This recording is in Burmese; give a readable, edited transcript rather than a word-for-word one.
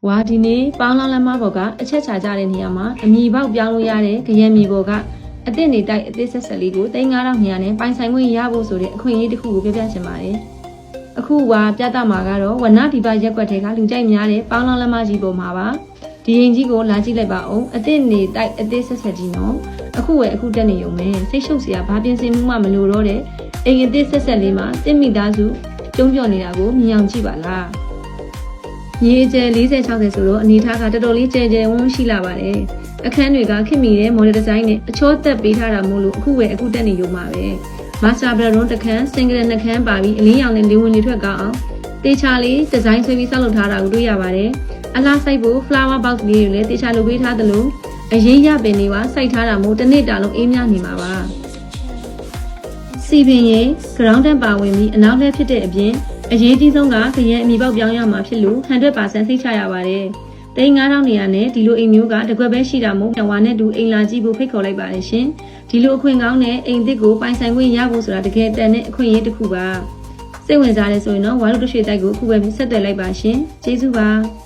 ဝါဒီနေ့ပေါင်းလောင်းလမ်းမပေါ်ကအချက်ချကြတဲ့နေရာမှာအမီပေါက်ပြောင်းလို့ရတဲ့ကြရံမြေပေါ်ကအသစ်နေတိုက်အသစ်ဆက်ဆက်လေးကို3900နဲ့ပိုင်ဆိုင်ခွင့်ရဖို့ဆိုတဲ့အခွင့်အရေးတစ်ခုကိုပြောပြချင်ပါတယ်။အခုဝါပြသမှာကတော့ဝနဒီပရက်ကွက်တွေကလူကြိုက်များတဲ့ပေါင်းလောင်းလမ်းမကြီးပေါ်မှာပါ။ဒီရင်ကြီးကိုလာကြည့်လိုက်ပါဦးအသစ်နေတိုက်အသစ်ဆက်ဆက်ကြီးနော်။အခုတက်နေုံပဲစိတ်ရှုပ်စရာဘာပြင်ဆင်မှုမှမလိုတော့တဲ့အိမ်အသစ်ဆက်ဆက်လေးမှာတစ်မိသားစုကျုံပြော့နေတာကိုမြင်အောင်ကြည့်ပါလား။မြေကျဲ40-60ဆိုတော့အနေထားကတော်တော်လေးကျဲကျဲဝန်းရှိလာပါတယ်။အခန်းတွေကခင်မီတဲ့ model design နဲ့အချောသက်ပေးထားတာမို့လို့အခုတက်နေရုံပါပဲ။ master bedroom တစ်ခန်း single နှစ်ခန်းပါပြီးအလင်းရောင်နဲ့လေဝင်လေထွက်ကောင်းအောင်တေချာလေးဒီဇိုင်းဆွဲပြီးဆောက်လုပ်ထားတာကိုတွေ့ရပါတယ်။အလားစိုက်ဖို့ flower box လေးတွေလည်းတေချာလုပ်ပေးထားသလိုအရေးရပင်တွေပါစိုက်ထားတာမို့တစ်နေ့တာလုံးအေးမြနေမှာပါ။စီပင်ရဲ့ ground ပါဝင်ပြီးအနောက်လှည့်ဖြစ်တဲ့အပြင်အရေးကြီးဆုံးကခရမ်းအမီပေါက်ပြောင်းရမှာဖြစ်လို့ 100% စိတ်ချရပါတယ်။3900နေရာနဲ့ဒီလိုအိမ်မျိုးကတကွက်ပဲရှိတာမို့ဝါနဲ့တူအိမ်လာကြည့်ဖို့ဖိတ်ခေါ်လိုက်ပါတယ်ရှင်။ဒီလိုအခွင့်ကောင်းနဲ့အိမ်သစ်ကိုပိုင်ဆိုင်ခွင့်ရဖို့ဆိုတာတကယ်တန်တဲ့အခွင့်အရေးတစ်ခုပါ။စိတ်ဝင်စားတယ်ဆိုရင်တော့ဝါလူတရွှေတိုက်ကိုအခုပဲဆက်သွယ်လိုက်ပါရှင်။ကျေးဇူးပါ။